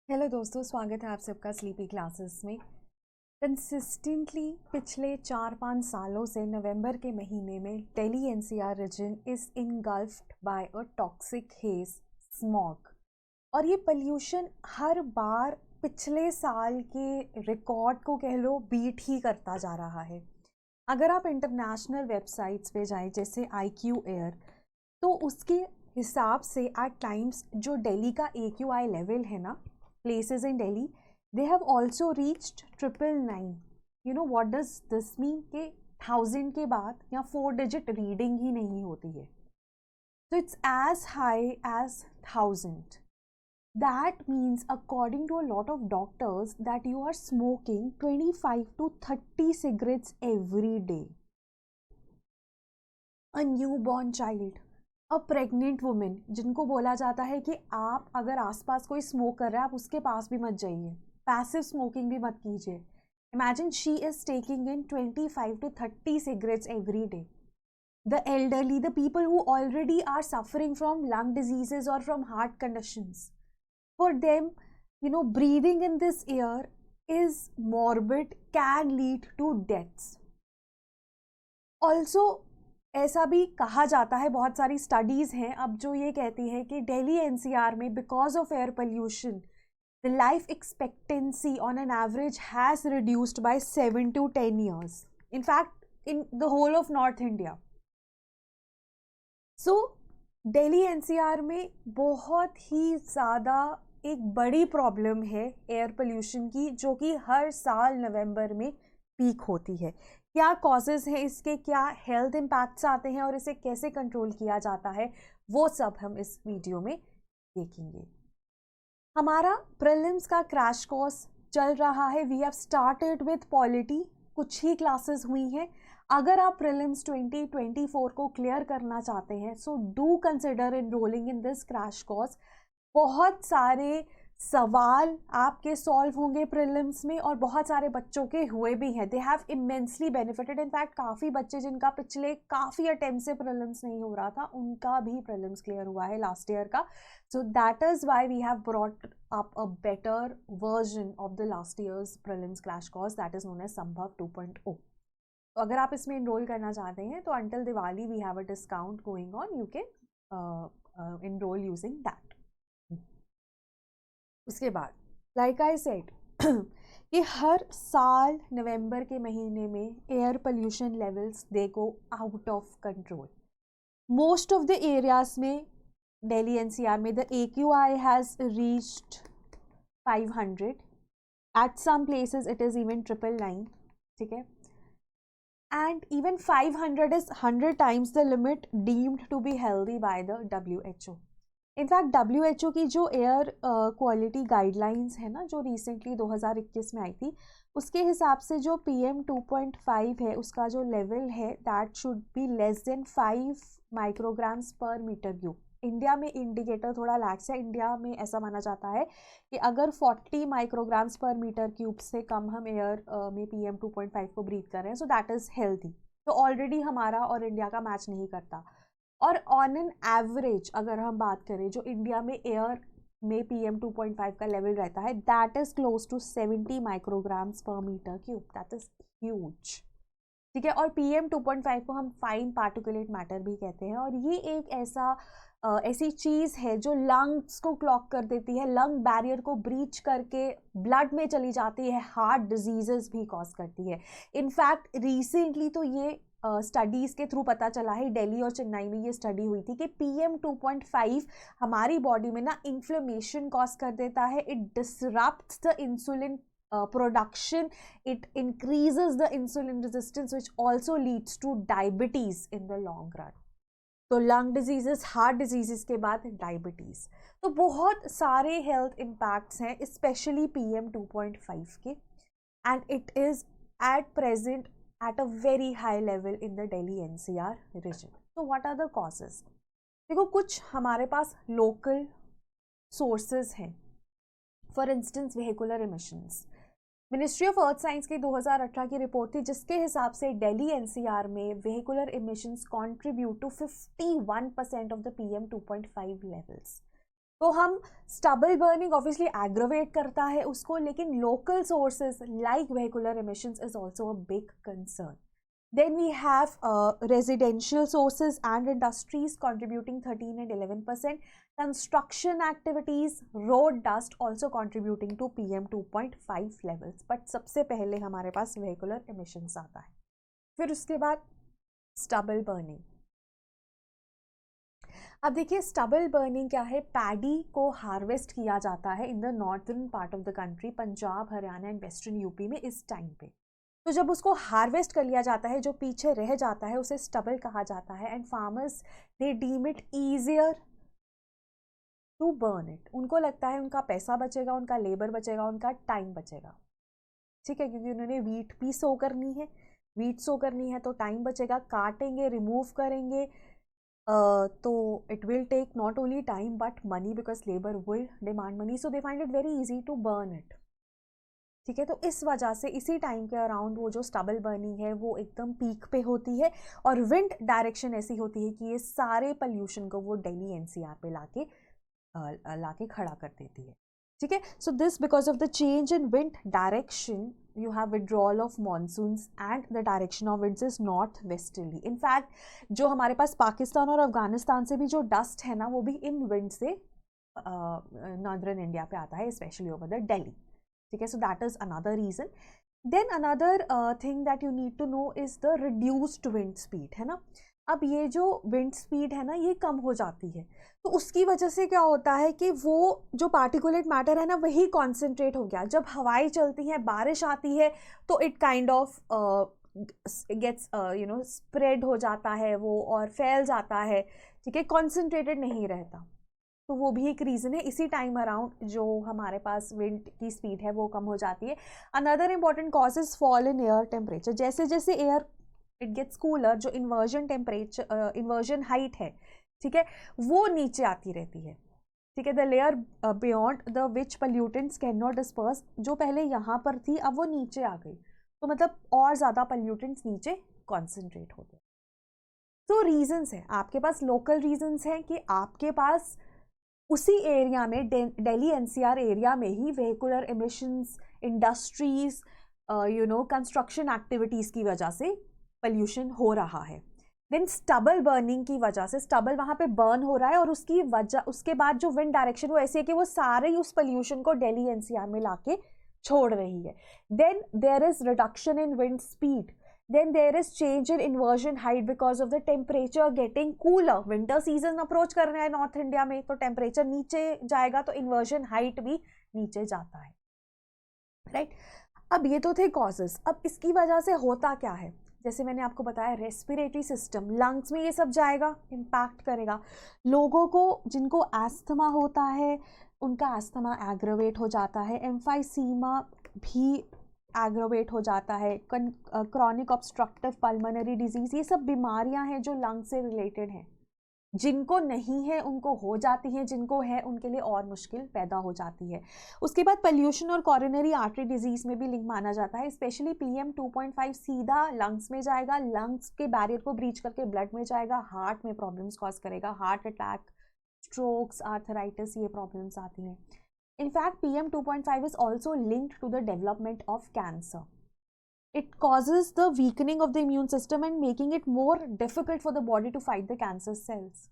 Hello दोस्तों, स्वागत है आप सबका स्लीपी क्लासेस में। कंसिस्टेंटली पिछले 4-5 सालों से नवंबर के महीने में Delhi NCR region is engulfed by a toxic haze smog. और ये पोल्यूशन हर बार पिछले साल के रिकॉर्ड को कह लो बीट ही करता जा रहा है। अगर आप इंटरनेशनल वेबसाइट्स पे जाएं जैसे IQ एयर, तो उसके हिसाब से एट टाइम्स जो दिल्ली का AQI लेवल है ना, places in Delhi, they have also reached 999. You know what does this mean? कि 1000 के बाद या 4 digit रीडिंग ही नहीं होती है, so it's as high as 1000. That means according to a lot of doctors that you are smoking 25 to 30 cigarettes every day. A newborn child, a pregnant women, जिनको बोला जाता है कि आप अगर आसपास कोई स्मोक कर रहा है आप उसके पास भी मत जाइए, पैसिव स्मोकिंग भी मत कीजिए। Imagine she is taking in 25 to 30 cigarettes every day. The elderly, the people who already are suffering from lung diseases or from heart conditions, for them, breathing in this air is morbid, can lead to deaths. Also, ऐसा भी कहा जाता है, बहुत सारी studies हैं अब जो ये कहती है कि दिल्ली एनसीआर में because of air pollution the life expectancy on an average has reduced by 7 to 10 years, in fact in the whole of North India. So Delhi NCR में बहुत ही ज़्यादा एक बड़ी प्रॉब्लम है एयर पोल्यूशन की, जो कि हर साल नवंबर में पीक होती है। क्या कॉजेज़ हैं इसके, क्या हेल्थ इम्पैक्ट्स आते हैं और इसे कैसे कंट्रोल किया जाता है, वो सब हम इस वीडियो में देखेंगे। हमारा प्रीलिम्स का क्रैश कोर्स चल रहा है। We have started with polity, कुछ ही क्लासेस हुई हैं। अगर आप प्रीलिम्स 2024 को क्लियर करना चाहते हैं, so do consider enrolling in this crash course. बहुत सारे सवाल आपके सॉल्व होंगे प्रीलिम्स में और बहुत सारे बच्चों के हुए भी हैं। They have immensely benefited. In fact काफ़ी बच्चे जिनका पिछले काफ़ी अटेम्प्ट से प्रीलिम्स नहीं हो रहा था, उनका भी प्रीलिम्स क्लियर हुआ है लास्ट ईयर का। So that is why we have brought up a better version of the last year's prelims crash course, that is known as Sambhav 2.0। तो अगर आप इसमें इनरोल करना चाहते हैं तो until Diwali we have a discount going on, you can enroll using that. उसके बाद लाइक आई सेड कि हर साल नवंबर के महीने में air pollution levels they go out of control. Most of the areas में दिल्ली एनसीआर में the AQI has reached 500, at some places it is even 999, ठीक है। And even 500 is 100 times the limit deemed to be healthy by the WHO। In fact WHO की जो air quality guidelines है ना, जो recently 2021 में आई थी, उसके हिसाब से जो PM 2.5 है उसका जो लेवल है that should be less than 5 micrograms per metre cube. India में इंडिकेटर थोड़ा लैक्स है। इंडिया में ऐसा माना जाता है कि अगर 40 माइक्रोग्राम्स पर मीटर क्यूब से कम हम एयर में PM 2.5 को ब्रीथ कर रहे हैं, सो दैट इज़ हेल्दी। तो ऑलरेडी हमारा और इंडिया का मैच नहीं करता। और ऑन एन एवरेज अगर हम बात करें, जो इंडिया में एयर में PM 2.5 का लेवल रहता है that is close to 70 micrograms per metre cube, that is huge, ठीक है। और PM 2.5 को हम फाइन पार्टिकुलेट मैटर भी कहते हैं, और ये एक ऐसी चीज़ है जो लंग्स को क्लॉग कर देती है, लंग बैरियर को ब्रीच करके ब्लड में चली जाती है, हार्ट डिजीजेस भी कॉज करती है। इनफैक्ट रिसेंटली तो ये स्टडीज़ के थ्रू पता चला है, दिल्ली और चेन्नई में ये स्टडी हुई थी कि PM 2.5 हमारी बॉडी में ना इन्फ्लेमेशन कॉज कर देता है। It disrupts the insulin production, it increases the insulin resistance, which also leads to diabetes in the long run. तो लंग डिजीजेस, हार्ट डिजीजेस के बाद डायबिटीज़, तो बहुत सारे हेल्थ इम्पैक्ट्स हैं स्पेशली PM 2.5 के, and it is at present at a very high level in the Delhi NCR region. तो what are the causes? देखो, कुछ हमारे पास लोकल सोर्सेज हैं। For instance vehicular emissions. Ministry of earth science की 2018 की रिपोर्ट थी जिसके हिसाब से दिल्ली NCR में vehicular emissions contribute to 51% of the PM 2.5 levels. तो हम स्टबल बर्निंग ऑब्वियसली एग्रवेट करता है उसको, लेकिन local sources like vehicular emissions is also a big concern. Then we have residential sources and industries contributing 13 and 11%. Construction activities, road dust also contributing to PM 2.5 levels. But सबसे पहले हमारे पास vehicular emissions आता है. फिर उसके बाद stubble burning. अब देखिए स्टबल बर्निंग क्या है. पैडी को हार्वेस्ट किया जाता है in the northern part of the country, Punjab, Haryana and western UP में इस टाइम पे. तो जब उसको हार्वेस्ट कर लिया जाता है, जो पीछे रह जाता है उसे स्टबल कहा जाता है. And farmers they deem it easier to burn it. उनको लगता है उनका पैसा बचेगा, उनका लेबर बचेगा, उनका टाइम बचेगा. ठीक है, क्योंकि उन्होंने वीट भी सो करनी है, वीट सो करनी है तो टाइम बचेगा. काटेंगे, रिमूव करेंगे, तो it will take not only time but money, because labour will demand money. So they find it very easy to burn it. ठीक है, तो इस वजह से इसी टाइम के अराउंड वो जो स्टबल बर्निंग है वो एकदम पीक पे होती है. और विंड डायरेक्शन ऐसी होती है कि ये सारे पोल्यूशन को वो दिल्ली एनसीआर पे लाके खड़ा कर देती है. ठीक है, so this because of the change in wind direction you have withdrawal of monsoons and the direction of winds is north westerly. in fact जो हमारे पास पाकिस्तान और अफगानिस्तान से भी जो डस्ट है ना वो भी इन विंड से नॉर्दर्न इंडिया पे आता है, स्पेशली ओवर द दिल्ली. ठीक है, so that is another reason. Then another thing that you need to know is the reduced wind speed, है ना. अब ये जो विंड स्पीड है ना ये कम हो जाती है, तो उसकी वजह से क्या होता है कि वो जो पार्टिकुलेट मैटर है ना वही कॉन्सेंट्रेट हो गया. जब हवाएं चलती हैं, बारिश आती है, तो it kind of gets spread हो जाता है वो और फैल जाता है. ठीक है, कॉन्सेंट्रेटेड नहीं रहता. तो वो भी एक रीज़न है. इसी टाइम अराउंड जो हमारे पास विंड की स्पीड है वो कम हो जाती है. Another important cause is fall in air temperature. जैसे जैसे एयर इट गेट्स कूलर, जो इन्वर्जन टेम्परेचर, इन्वर्जन हाइट है, ठीक है, वो नीचे आती रहती है. ठीक है, the layer beyond the which pollutants can not disperse, जो पहले यहाँ पर थी अब वो नीचे आ गई, तो मतलब और ज़्यादा पल्यूटेंट्स नीचे कॉन्सेंट्रेट होते हैं. तो रीजंस हैं, आपके पास लोकल रीजंस हैं कि आपके पास उसी एरिया में, दिल्ली एनसीआर एरिया में ही vehicular emissions, industries, construction activities की वजह से पल्यूशन हो रहा है. देन स्टबल बर्निंग की वजह से, स्टबल वहाँ पे बर्न हो रहा है और उसकी वजह, उसके बाद जो विंड डायरेक्शन वो ऐसी है कि वो सारे उस पल्यूशन को दिल्ली एनसीआर में लाके छोड़ रही है. Then there is reduction in wind speed. Then there is change in inversion height because of the temperature getting cooler. Winter season approach कर रहे हैं नॉर्थ इंडिया में, तो टेम्परेचर नीचे जाएगा तो इन्वर्जन हाइट भी नीचे जाता है. राइट, अब ये तो थे कॉजेस. अब इसकी वजह से होता क्या है, जैसे मैंने आपको बताया रेस्पिरेटरी सिस्टम, लंग्स में ये सब जाएगा, इम्पैक्ट करेगा. लोगों को जिनको एस्थमा होता है उनका एस्थमा एग्रवेट हो जाता है. एम्फाइसीमा भी एग्रोवेट हो जाता है. क्रॉनिक ऑब्स्ट्रक्टिव पल्मोनरी डिजीज, ये सब बीमारियां हैं जो लंग से रिलेटेड हैं. जिनको नहीं है उनको हो जाती है, जिनको है उनके लिए और मुश्किल पैदा हो जाती है. उसके बाद पोल्यूशन और कॉरोनरी आर्टरी डिजीज में भी लिंक माना जाता है. स्पेशली PM 2.5 सीधा लंग्स में जाएगा, लंग्स के बैरियर को ब्रीच करके ब्लड में जाएगा, हार्ट में प्रॉब्लम्स कॉज करेगा, हार्ट अटैक, स्ट्रोक्स, आर्थराइटिस, ये प्रॉब्लम्स आती हैं. In fact, PM 2.5 is also linked to the development of cancer. It causes the weakening of the immune system and making it more difficult for the body to fight the cancer cells.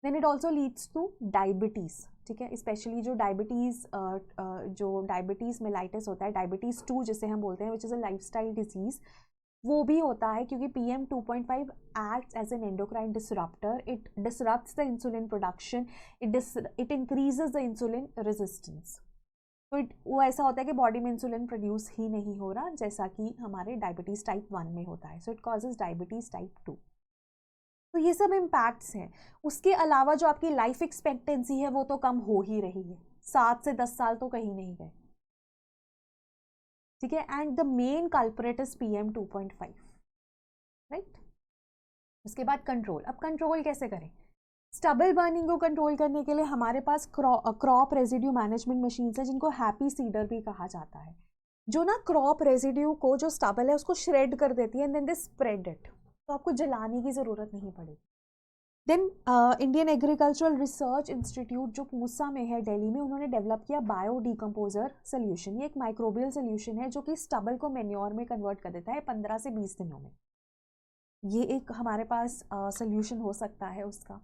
Then it also leads to diabetes. ठीक है, specially जो diabetes mellitus होता है, diabetes 2 जिसे हम बोलते हैं, which is a lifestyle disease, वो भी होता है क्योंकि PM 2.5 acts as an endocrine disruptor. It disrupts the insulin production. It increases the insulin resistance. तो वो ऐसा होता है कि बॉडी में इंसुलिन प्रोड्यूस ही नहीं हो रहा, जैसा कि हमारे डायबिटीज़ टाइप 1 में होता है. So it causes diabetes type 2. तो ये सब इम्पैक्ट्स हैं. उसके अलावा जो आपकी लाइफ एक्सपेक्टेंसी है वो तो कम हो ही रही है, 7 से 10 साल तो कहीं नहीं गए. ठीक है, and the main culprit is PM 2.5. Right, उसके बाद कंट्रोल. अब कंट्रोल कैसे करें? स्टबल बर्निंग को कंट्रोल करने के लिए हमारे पास क्रॉप रेजिड्यू मैनेजमेंट मशीन्स है, जिनको हैप्पी सीडर भी कहा जाता है, जो ना क्रॉप रेजिड्यू को, जो स्टबल है उसको श्रेड कर देती है and then they spread it. तो आपको जलाने की ज़रूरत नहीं पड़ेगी. Then Indian agricultural research institute जो पूसा में है दिल्ली में, उन्होंने डेवलप किया बायो डिकम्पोजर सोल्यूशन। ये एक माइक्रोबियल सोल्यूशन है जो कि स्टबल को मेन्योर में कन्वर्ट कर देता है 15 से 20 दिनों में। ये एक हमारे पास सोल्यूशन हो सकता है उसका,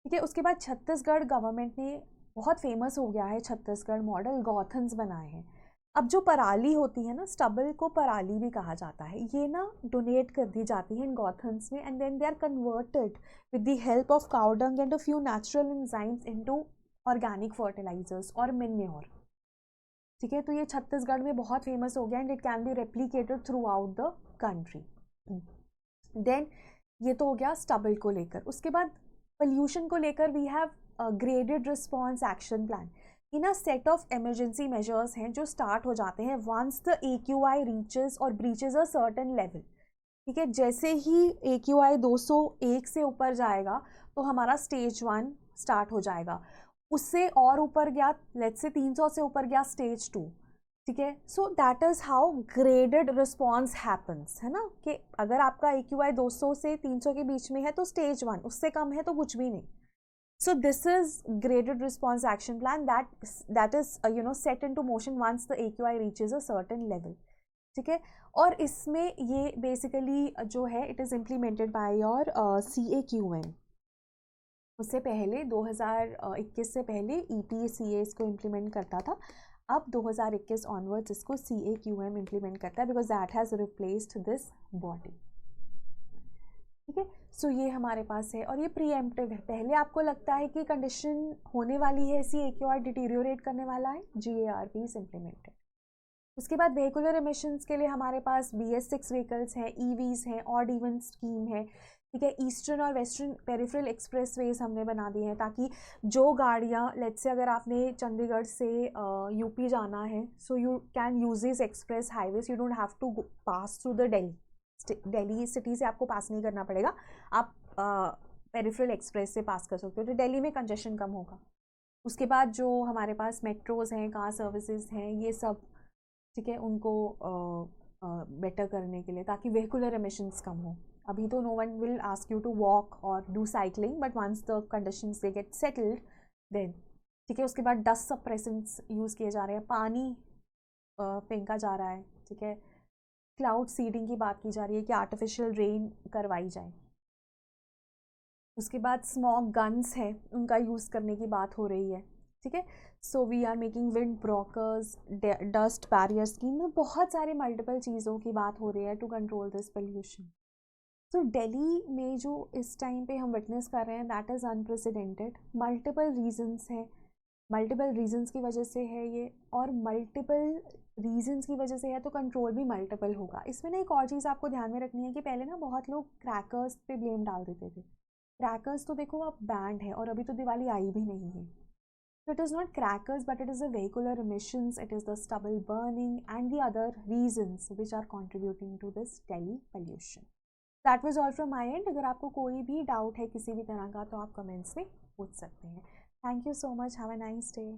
ठीक है। उसके बाद छत्तीसगढ़ गवर्नमेंट ने, बहुत फेमस हो गया है छत्तीसगढ़ मॉडल, गॉथन्स बनाए हैं। अब जो पराली होती है ना, स्टबल को पराली भी कहा जाता है, ये ना डोनेट कर दी जाती है इन गॉथन्स में, and then they are converted with the help of cow dung and a few natural enzymes into organic fertilizers और मेन्योर, ठीक है। तो ये छत्तीसगढ़ में बहुत फेमस हो गया and it can be replicated throughout the country. देन ये तो हो गया स्टबल को लेकर। उसके बाद पोल्यूशन को लेकर we have graded response action plan. In a set of emergency measures हैं जो स्टार्ट हो जाते हैं वंस द AQI रीचेस और ब्रीचेज अ सर्टेन लेवल, ठीक है। जैसे ही AQI 201 से ऊपर जाएगा तो हमारा स्टेज 1 स्टार्ट हो जाएगा, उससे और ऊपर गया, लेट्स से 300 से ऊपर गया, स्टेज 2, ठीक है। So that is how graded response happens, है ना, कि अगर आपका AQI 200 से 300 के बीच में है तो स्टेज 1, उससे कम है तो कुछ भी नहीं। So this is graded response action plan that is set into motion once the AQI reaches a certain level, ठीक है। और इसमें ये बेसिकली जो है it is implemented by your CAQM। उससे पहले 2021 से पहले EPCA इसको इम्प्लीमेंट करता था, अब 2021 ऑनवर्ड्स इसको CAQM इम्प्लीमेंट करता है because that has replaced this body, ठीक है। सो ये हमारे पास है और ये प्रीएम्प्टिव है। पहले आपको लगता है कि कंडीशन होने वाली है ऐसी AQI डिटीरियोरेट करने वाला है, GARP इज इम्प्लीमेंटेड। उसके बाद व्हीकुलर एमिशंस के लिए हमारे पास BS6 व्हीकल्स हैं, EVs हैं, ऑड इवन स्कीम है, ठीक है। ईस्टर्न और वेस्टर्न पेरिफेरल एक्सप्रेसवेज हमने बना दिए हैं ताकि जो गाड़ियाँ, लेट्स से अगर आपने चंडीगढ़ से UP जाना है, so you can use this express highways, you don't have to pass through the Delhi city से आपको पास नहीं करना पड़ेगा, आप पेरिफेरल एक्सप्रेस से पास कर सकते हो, तो दिल्ली में कंजेशन कम होगा। उसके बाद जो हमारे पास मेट्रोज हैं, कार सर्विसेज हैं, ये सब, ठीक है, उनको बेटर करने के लिए ताकि व्हीकुलर एमिशंस कम हो। अभी तो no one will ask you to walk और do cycling, but once the conditions they get settled then, ठीक है। उसके बाद डस्ट सप्रेसेंट्स यूज़ किए जा रहे हैं, पानी फेंका जा रहा है, ठीक है। क्लाउड सीडिंग की बात की जा रही है कि आर्टिफिशियल रेन करवाई जाए। उसके बाद स्मॉग गन्स है, उनका यूज़ करने की बात हो रही है, ठीक है। So we are making wind breakers, dust barrier scheme में बहुत सारे मल्टीपल चीज़ों की बात हो रही है टू कंट्रोल दिस पोल्यूशन। सो दिल्ली में जो इस टाइम पे हम विटनेस कर रहे हैं that is unprecedented. Multiple reasons हैं, मल्टीपल रीजंस की वजह से है ये, और मल्टीपल रीजंस की वजह से है तो कंट्रोल भी मल्टीपल होगा। इसमें ना एक और चीज़ आपको ध्यान में रखनी है कि पहले ना बहुत लोग क्रैकर्स पे ब्लेम डाल देते थे। क्रैकर्स तो देखो अब बैंड है और अभी तो दिवाली आई भी नहीं है। So it is not crackers, but it is the vehicular emissions, it is the stubble burning and the other reasons which are contributing to this Delhi pollution. That was all from my end. अगर आपको कोई भी doubt है किसी भी तरह का तो आप कमेंट्स में पूछ सकते हैं। Thank you so much. Have a nice day.